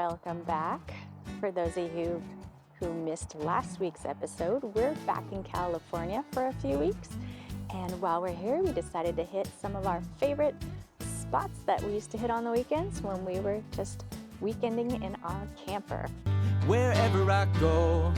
Welcome back. For those of you who missed last week's episode, we're back in California for a few weeks. And while we're here, we decided to hit some of our favorite spots that we used to hit on the weekends when we were just weekending in our camper. Wherever I go,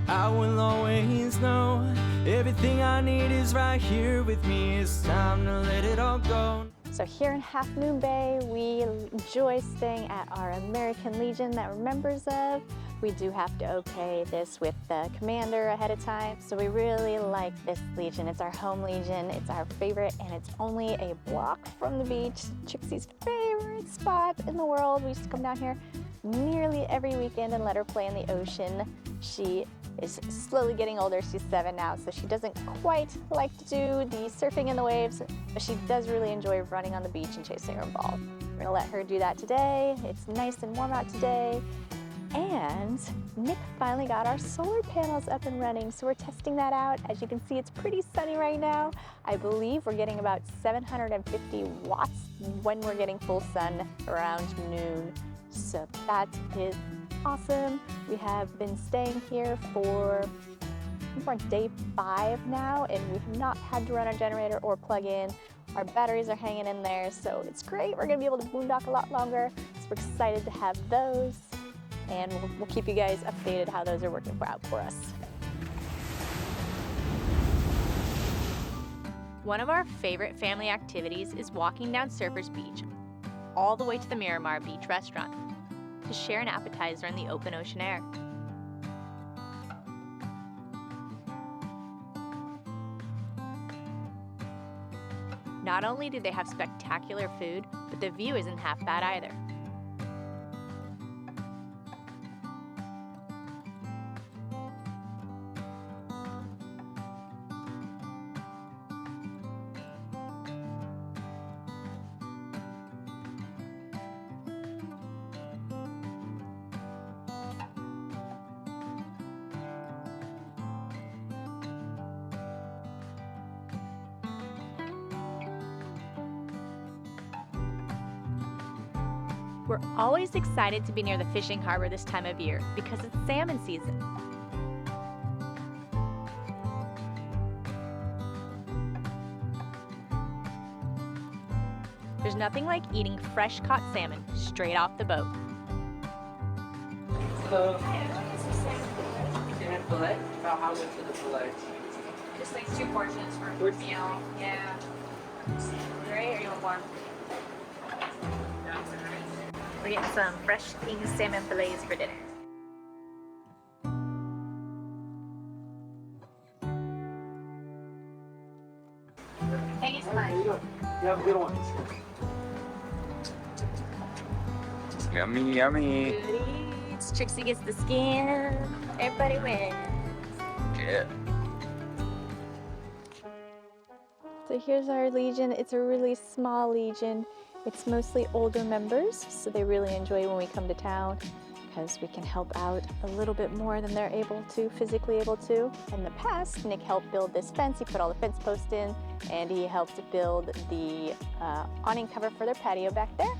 I will always know everything I need is right here with me. It's time to let it all go. So here in Half Moon Bay, we enjoy staying at our American Legion that we're members of. We do have to okay this with the commander ahead of time. So we really like this Legion. It's our home Legion, it's our favorite, and it's only a block from the beach. Trixie's favorite spot in the world. We used to come down here nearly every weekend and let her play in the ocean. She is slowly getting older. She's 7 now, so she doesn't quite like to do the surfing in the waves, but she does really enjoy running on the beach and chasing her ball. We're gonna let her do that today. It's nice and warm out today. And Nick finally got our solar panels up and running, so we're testing that out. As you can see, it's pretty sunny right now. I believe we're getting about 750 watts when we're getting full sun around noon. So that is awesome. We have been staying here for we're on day 5 now, and we've not had to run our generator or plug in. Our batteries are hanging in there, so it's great. We're gonna be able to boondock a lot longer, so we're excited to have those, and we'll keep you guys updated how those are working out for us. One of our favorite family activities is walking down Surfers Beach all the way to the Miramar Beach restaurant to share an appetizer in the open ocean air. Not only do they have spectacular food, but the view isn't half bad either. We're always excited to be near the fishing harbor this time of year because it's salmon season. There's nothing like eating fresh caught salmon straight off the boat. So, salmon fillet? About how much for the fillet? Just like 2 portions for a meal. Yeah. Right? Or you want one? We're getting some fresh king salmon fillets for dinner. Thank you so much. You have good ones. Yummy, yummy. Good eats. Trixie gets the skin. Everybody wins. Yeah. So here's our Legion. It's a really small Legion. It's mostly older members, so they really enjoy when we come to town because we can help out a little bit more than they're physically able to. In the past, Nick helped build this fence. He put all the fence posts in, and he helped build the awning cover for their patio back there.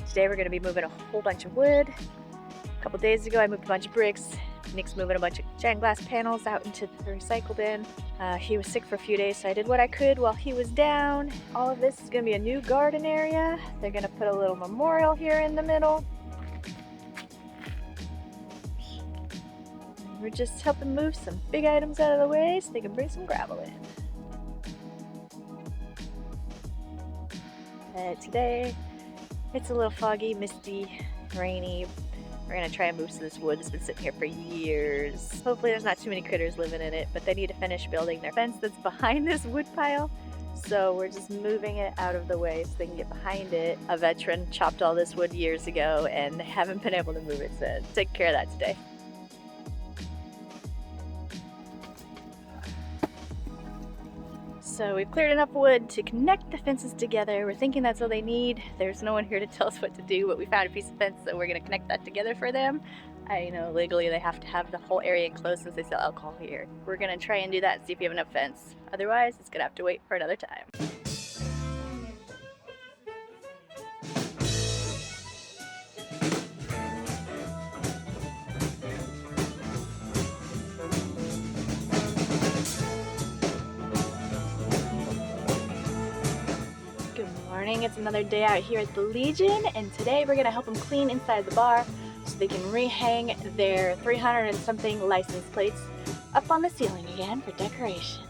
Today we're going to be moving a whole bunch of wood. A couple days ago I moved a bunch of bricks. Nick's moving a bunch of giant glass panels out into the recycle bin. He was sick for a few days, so I did what I could while he was down. All of this is going to be a new garden area. They're going to put a little memorial here in the middle. We're just helping move some big items out of the way so they can bring some gravel in. Today it's a little foggy, misty, rainy. We're gonna try and move some of this wood that's been sitting here for years. Hopefully there's not too many critters living in it, but they need to finish building their fence that's behind this wood pile. So we're just moving it out of the way so they can get behind it. A veteran chopped all this wood years ago and they haven't been able to move it, so take care of that today. So we've cleared enough wood to connect the fences together. We're thinking that's all they need. There's no one here to tell us what to do, but we found a piece of fence, so we're gonna connect that together for them. I know legally they have to have the whole area enclosed since they sell alcohol here. We're gonna try and do that and see if we have enough fence. Otherwise, it's gonna have to wait for another time. morning. It's another day out here at the Legion, and today we're gonna help them clean inside the bar so they can rehang their 300 and something license plates up on the ceiling again for decoration.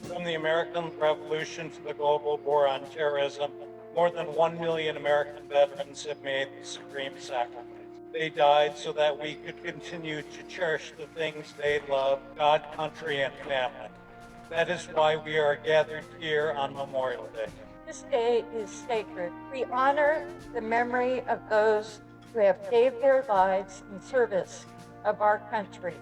From the American Revolution to the global war on terrorism, more than 1 million American veterans have made the supreme sacrifice. They died so that we could continue to cherish the things they love, God, country, and family. That is why we are gathered here on Memorial Day. This day is sacred. We honor the memory of those who have gave their lives in service of our country.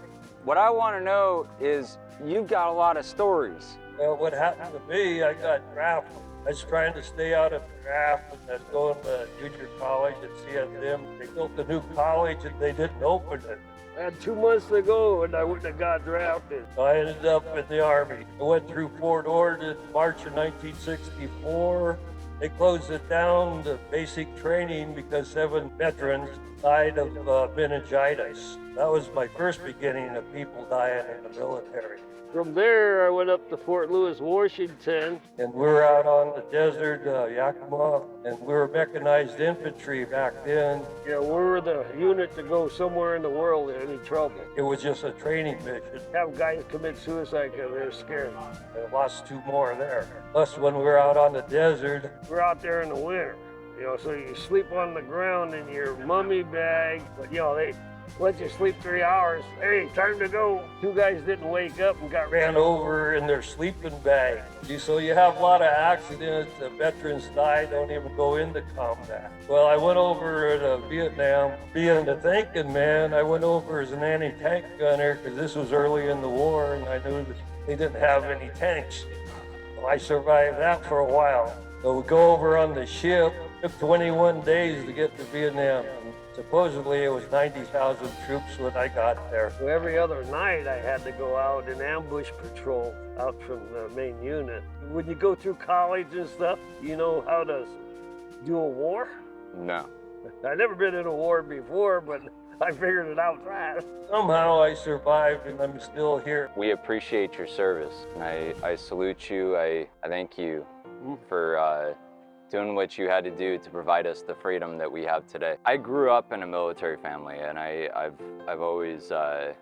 What I want to know is, you've got a lot of stories. Well, what happened to me, I got drafted. I was trying to stay out of the draft and then go to junior college at CSM. They built a new college and they didn't open it. I had 2 months to go and I wouldn't have got drafted. So I ended up in the Army. I went through Fort Ord in March of 1964. They closed it down to basic training because 7 veterans died of meningitis. That was my first beginning of people dying in the military. From there, I went up to Fort Lewis, Washington, and we were out on the desert, Yakima, and we were mechanized infantry back then. Yeah, we were the unit to go somewhere in the world in any trouble. It was just a training mission. Have guys commit suicide because they're scared. I lost 2 more there. Plus, when we were out on the desert, we're out there in the winter. You know, so you sleep on the ground in your mummy bag, but you know, they let you sleep 3 hours. Hey, time to go. 2 guys didn't wake up and got ran over in their sleeping bag. So you have a lot of accidents. The veterans die, don't even go into combat. Well, I went over to Vietnam. Being the thinking man, I went over as an anti-tank gunner because this was early in the war and I knew that they didn't have any tanks. Well, I survived that for a while. So we go over on the ship. It took 21 days to get to Vietnam. Supposedly it was 90,000 troops when I got there. So every other night I had to go out and ambush patrol out from the main unit. When you go through college and stuff, you know how to do a war? No. I've never been in a war before, but I figured it out fast. Somehow I survived and I'm still here. We appreciate your service. I salute you. I thank you for doing what you had to do to provide us the freedom that we have today. I grew up in a military family, and I've always had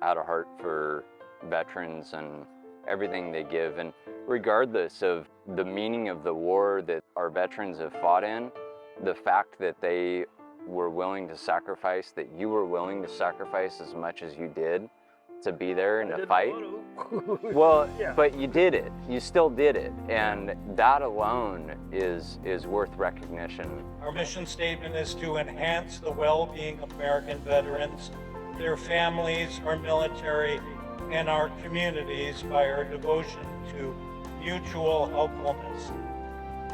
a heart for veterans and everything they give. And regardless of the meaning of the war that our veterans have fought in, the fact that they were willing to sacrifice, that you were willing to sacrifice as much as you did to be there and to fight. Well, yeah. But you did it. You still did it. And that alone is worth recognition. Our mission statement is to enhance the well-being of American veterans, their families, our military, and our communities by our devotion to mutual helpfulness.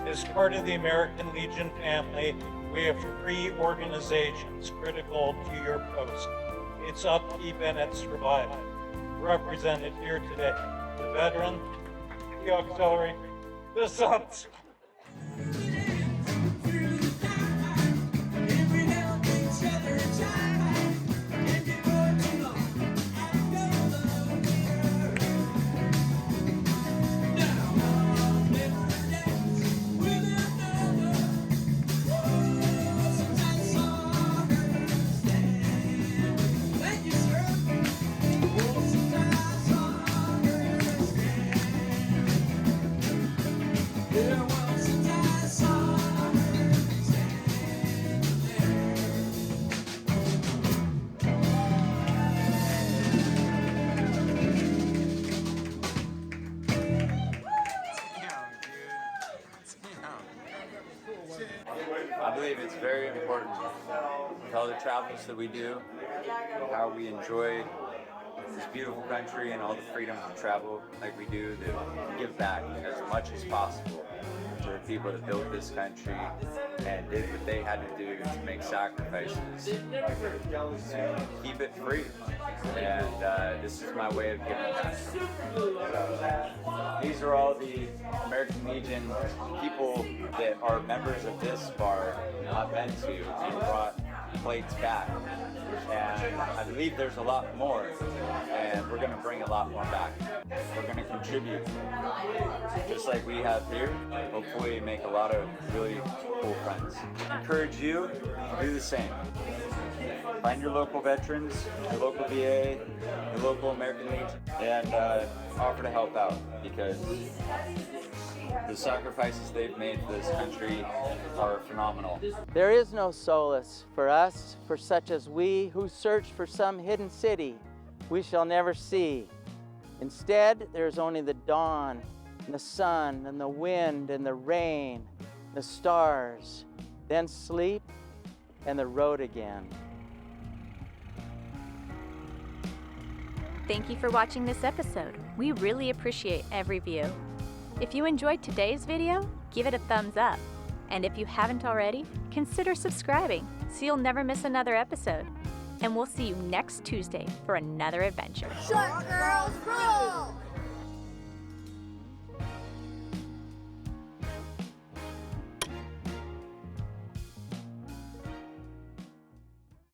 As part of the American Legion family, we have 3 organizations critical to your post. Its upkeep and its survival. Represented here today, the veteran, the auxiliary, the sons. I believe it's very important tell the travels that we do, how we enjoy this beautiful country and all the freedom to travel like we do, to give back as much as possible to the people that built this country and did what they had to do to make sacrifices to keep it free. And this is my way of giving back. So, these are all the American Legion people that are members of this bar I've been to and brought plates back. And I believe there's a lot more, and we're going to bring a lot more back. We're going to contribute, just like we have here. Hopefully make a lot of really cool friends. I encourage you to do the same. Find your local veterans, your local VA, your local American Legion, and offer to help out, because the sacrifices they've made for this country are phenomenal. There is no solace for us, for such as we, who search for some hidden city we shall never see. Instead, there is only the dawn, and the sun, and the wind, and the rain, the stars, then sleep, and the road again. Thank you for watching this episode. We really appreciate every view. If you enjoyed today's video, give it a thumbs up. And if you haven't already, consider subscribing so you'll never miss another episode. And we'll see you next Tuesday for another adventure. Short girls rule!